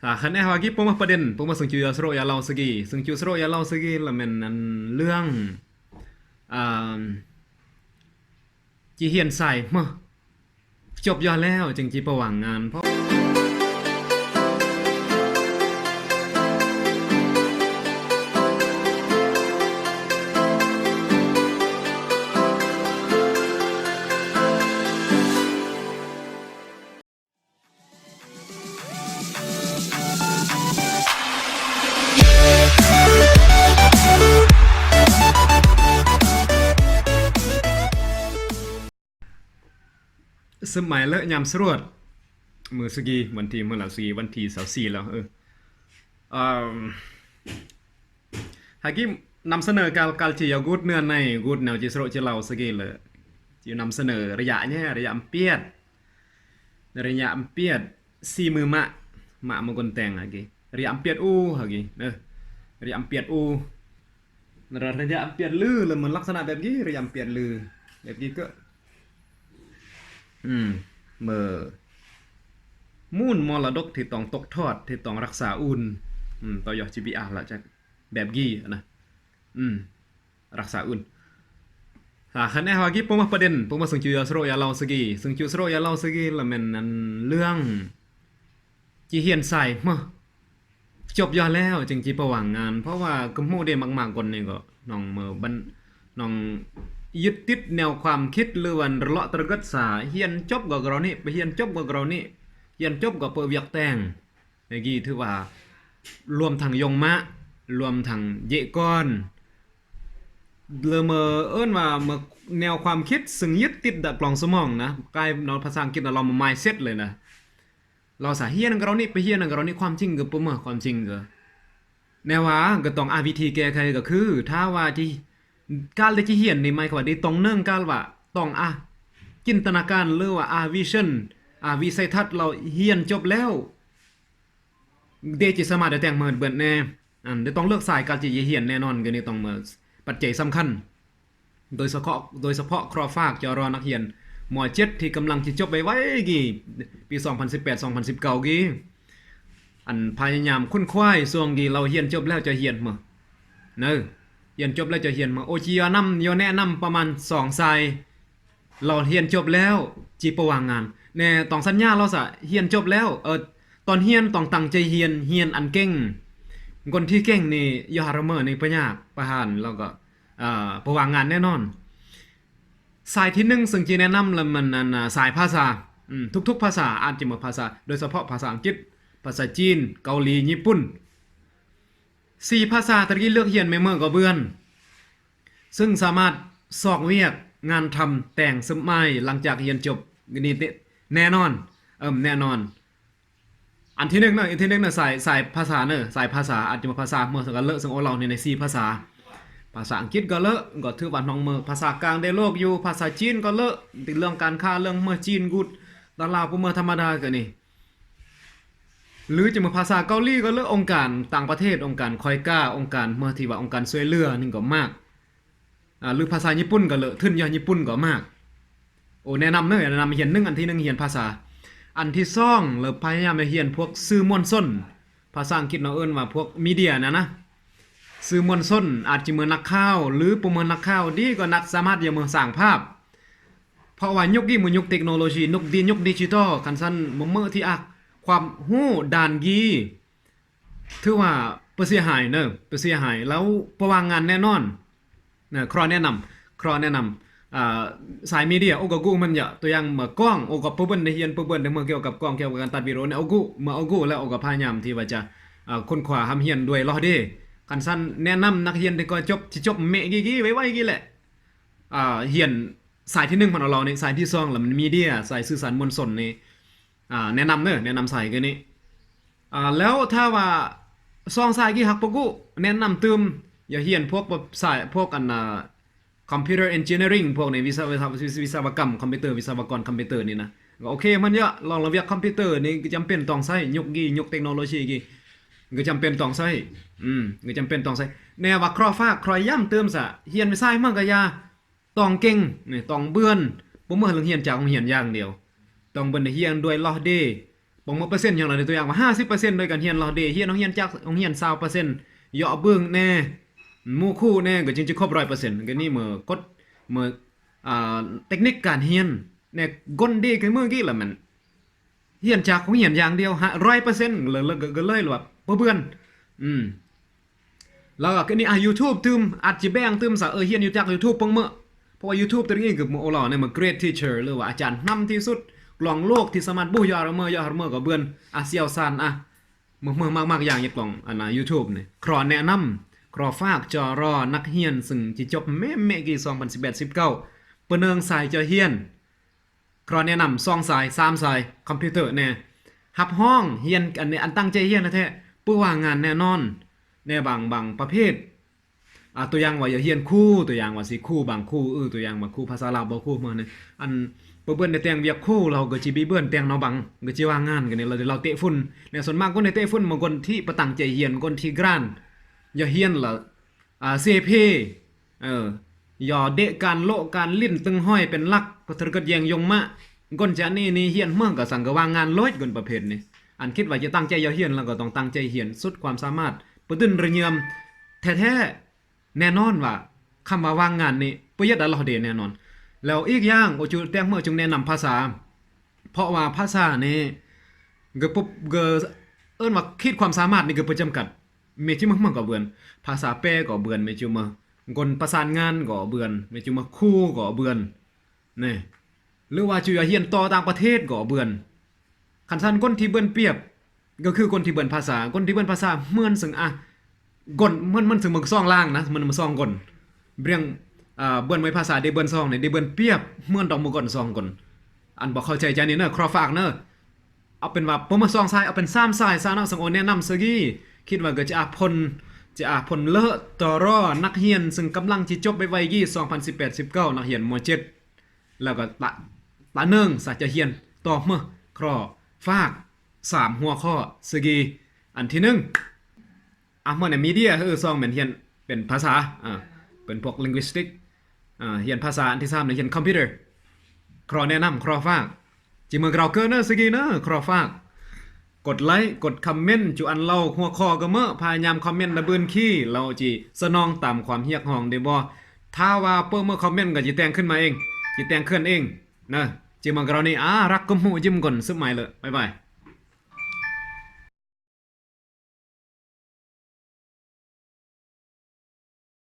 Kan hagi pemah paden pemah sengcu ya sero ya lau segi sengcu sero ya lau segi là mình ăn lương à, chỉ hiện sai mà จบยอดแล้วจึงจีประหว่างงานเพราะสมัยเลอะยำสรวดมือสกีวันที่เมื่อไหร่สกีวันที่24แล้วอ่าหากี้นำเสนอการจีเอากูดเนื้อในกูดแนวจีสโรจีเราสกีเลยจีนำเสนอระยะเนี่ยระยะเปียดระยะเปียด4 มือมะมงคลแต่งหากี้ระยะเปียดหากี้ระยะเปียดระยะเปียดลือเลยเหมือนลักษณะแบบนี้ระยะเปียดลือแบบนี้ก็เมื่อมูลมรดกที่ต้องตกทอดที่ต้องรักษาอุ่นต่อยอด GPR ละจากแบบกี้นะรักษาอุ่นคันนี้ฮากี้ผมมาประเด็นผมมาสึงจูสโรยาเล่าสกีสึงจูสโรยาเล่าสกีละมันอันเรื่องจีเฮียนใส่มาจบยอดแล้วจึงจีประหว่างงานเพราะว่าก็โมเดลมากๆคนนี่ก็น้องเมื่อบันน้องยึดติดแนวความคิดหรือวันเลาะตระกัดสาเฮียนจบกับเรานี่ไปเฮียนจบกับเรานี่เฮียนจบกับเปิดเวียกแต่งในกี้ถือว่ารวมทางยงมะรวมทางเยก้อนเลยมาว่าเมื่อแนวความคิดซึ่งยึดติดดับกล่องสมองนะกลายเราภาษาอังกฤษเรามา mindset เลยนะเราสาเฮียนกับเรานี่ไปเฮียนกับเรานี่ความจริงกับปุ่มความจริงก็แนวว่าก็ต้องวิธีแก้ไขก็คือถ้าว่าที่การได้ที่เห็นนี่หมายความว่าได้ต้องเนื่องการว่าต้องจินตนาการหรือว่าวิชั่นวิสัยทัศน์เราเฮียนจบแล้วเดจิสามารถได้แต่งเมิดเบิดแน่ได้ต้องเลือกสายการจิเฮียนแน่นอนก็นี่ต้องมาปัจจัยสำคัญโดยเฉพาะครอฟากจรอนักเรียนม.7ที่กำลังจะจบไปไว้กี่ปี2018-2019กี่พยายามค้นคว้าส่วงกี่เราเฮียนจบแล้วจะเฮียนมาเนอะเฮียนจบแล้วจะเฮียนมาโอจียแนะนำประมาณ2สายเราเฮียนจบแล้วจีประวางงานแน่ต้องสัญญาเราซะเฮียนจบแล้วตอนเฮียนต้องตั้งใจเฮียนอันเก่งคนที่เก่งนี่ยอดละเมอนี่ประหยัดประหารแล้วก็ประวางงานแน่นอนสายที่1ซึ่งจีแนะนำแล้วมันสายภาษาทุกๆภาษาอาจจะมาภาษาโดยเฉพาะภาษาอังกฤษภาษาจีนเกาหลีญี่ปุ่น4 ภาษาตะกี้เลือกเรียนไม่เมื่อก็เบื่อซึ่งสามารถสอกเวียกงานทำแต่งสมัยหลังจากเรียนจบนี่แน่นอนแน่นอนอันที่1นะสายภาษาสายภาษาอาจจะมาภาษาเมื่อสังกันเลอะสังโอเราใน4 ภาษาภาษาอังกฤษก็เลอะก็ถือว่าน้องเมื่อภาษากลางได้โลกอยู่ภาษาจีนก็เลอะติดเรื่องการค้าเรื่องเมื่อจีนกุดตลาดพวกเมื่อธรรมดาก็นี่หรือจะมาภาษาเกาหลีก็เลือกองค์การต่างประเทศองค์การคอยก้าองค์การเมื่อที่ว่าองค์การช่วยเหลือนี่ก็มากหรือภาษาญี่ปุ่นก็เลอะทึ่นยอญี่ปุ่นก็มากแนะนำแนะนำเรียนอันที่1เรียนภาษาอันที่2เราพยายามเรียนพวกสื่อมวลชนภาษาอังกฤษเราเอิ้นว่าพวกมีเดียนะสื่อมวลชนอาจจะเหมือนนักข่าวหรือประเมินนักข่าวดีก็นักสามารถอย่ามาสร้างภาพเพราะว่ายุคนี้มันยุคเทคโนโลยียุคดิจิทัลคันซั่นบ่มื้อที่ความหู้ด่านกีถือว่าเพื่อเสียหายเสียหายแล้วประวางงานแน่นอนครอแนะนำสายมีเดียก็กูมันตัวอย่างเมื่อกล้องก็เปิ้นได้เรียนเปิ้นได้เมื่อเกี่ยวกับกล้องเกี่ยวกับการตัดวิดีโอเนี่ยกูแล้วก็พยายามที่ว่าจะค้นคว้าหำเรียนด้วยรอเด้คันซั่นแนะนำนักเรียนที่ก็จบเมกี้ไว้กี่แหละเรียนสายที่1ของเรานี่สายที่2แล้วมันมีเดียสายสื่อสารมวลชนนี่แนะนำสายกันนี้แล้วถ้าว่า2สายกี่ฮักปกูแนะนำตืมอย่าเรียนพวกสายพวกcomputer engineering พวกในวิศวกรรมคอมพิวเตอร์วิศวกรคอมพิวเตอร์นี่นะก็โอเคมันเยอะลองระเบียบคอมพิวเตอร์นี่จำเป็นต้องใช้ยุคเทคโนโลยีกี่ก็จำเป็นต้องใช้ก็จำเป็นต้องใช้แนวว่าครอฟ้าครอยย่ำเติมซะเรียนไปใช้มันก็อย่าต้องเก่งนี่ต้องเบื่อนบ่เหมือนเรียนจากโรงเรียนอย่างเดียวต้องเบิ่นเรียนด้วยลอเด ปองมาเปอร์เซ็นต์อย่างไรตัวอย่างว่า50%โดยการเรียนเราเดเรียนโรงเรียนจากโรงเรียน20%ย่อเบิ่งแน่หมู่คู่แน่ก็จึงจะครบ100%ก็นี่เมื่อกดเมื่อเทคนิคการเรียนแน่ก้นดีคือเมื่อกี้ล่ะมันเรียนจากของเรียนอย่างเดียว100%เลยก็เลยแบบบ่เบื่อแล้วก็นี่YouTube ตึมอาจจะแบ่งตึมซะเรียนอยู่จาก YouTube ปงมื้อเพราะว่า YouTube ตัวนี้คือโอล่อเนี่ยมัน great teacher หรือว่าอาจารย์นำที่สุดกล่องโลกที่สามารถบูยอดเมื่อก็เบื่อนเซียวซานเมื่อมากๆอย่างอย่างกล่องYouTube นี่ขอแนะนำขอฝากจอรอนักเรียนซึ่งสิจบแม่กี่2018-19เปิ้นเนิงสายจอเรียนขอแนะนำ2สาย3สายคอมพิวเตอร์แน่รับห้องเรียนอันนี้อันตั้งใจเรียนแท้ๆปื้อว่างานแน่นอนในบางประเภทตัวอย่างว่าอย่าเรียนคู่ตัวอย่างว่าสิคู่บางคู่ตัวอย่างว่าคู่ภาษาลาวบ่คู่มื้อนี้อันเปิ้นได้แต่งเวียกคู่เราก็สิมีเบิ้นแต่งเนาะบังก็สิว่างานกันนี่เราเตะฝุ่นเนี่ยส่วนมากคนได้เตะฝุ่นบางคนที่บ่ตั้งใจเรียนคนที่กรานอย่าเรียนละเซเพอย่าเดะการโละการลิ้นตึงห้อยเป็นหลักก็ตรึกแยงยงมะคนจะนี่เรียนเมืองก็สั่งก็ว่างงานลอยคนประเภทนี้อันคิดว่าจะตั้งใจอย่าเรียนแล้วก็ต้องตั้งใจเรียนสุดความสามารถบ่ตื่นระเยือมแท้ๆแน่นอนว่าคำว่าว่างงานนี่ประหยัดอัลเลาะห์เดแน่นอนแล้วอีกอย่างโอจูแตงเมื่อจงแนะนำภาษาเพราะว่าภาษานี่ก็ปุ๊บก็ว่าคิดความสามารถนี่ก็บ่จำกัดเมจิมึงก็เบือนภาษาแปลก็เบือนเมจิมาคนประสานงานก็เบือนเมจิมาคู่ก็เบือนนี่หรือว่าจะเรียนต่อต่างประเทศก็เบือนคันซั่นคนที่เบือนเปรียบก็คือคนที่เบือนภาษาคนที่เบือนภาษาเหมือนซึ่งกนมันถึงมึงซ่องล่างนะมันซ่องกนเรื่องเบิ่นไว้ภาษาได้เบิ่นซ่องนี่ได้เบิ่นเปรียบเหมือนต้องมือก่อนซ่องกนอันบ่เข้าใจจานี่เด้อขอฝากเด้อเอาเป็นว่าบ่มาซ่องซ้ายเอาเป็น3ซ้ายซะเนาะสังโอแนะนำซะกี้คิดว่าก็จะพลเลอะต่อรอนักเรียนซึ่งกำลังสิจบไปไว้ยี่2018-19นักเรียนม .7 แล้วก็ตะนึงสัจจะเรียนต่อมื้อขอฝาก3หัวข้อซะกี้อันที่1มันเนี่ยมีเดียซองเหมือนเรียนเป็นภาษาเป็นพวก linguistic เรียนภาษาอันที่3เนี่ยเรียนคอมพิวเตอร์ขอแนะนำขอฝากจิมือเราเกินเนอะสกีเนอะขอฝากกดไลค์กดคอมเมนต์จุอันเล่าหัวข้อก็เมื่อพยายามคอมเมนต์ระเบินขี้เราจิสนองตามความเฮียกห้องได้บ่ถ้าว่าเปิ้เมื่อคอมเมนต์ก็จิแต่งขึ้นมาเองจิแต่งขึ้นเองนะจิมือเรานี่รักกุมหูจิ้มก่อนซึบใหม่เลยบ๊ายบาย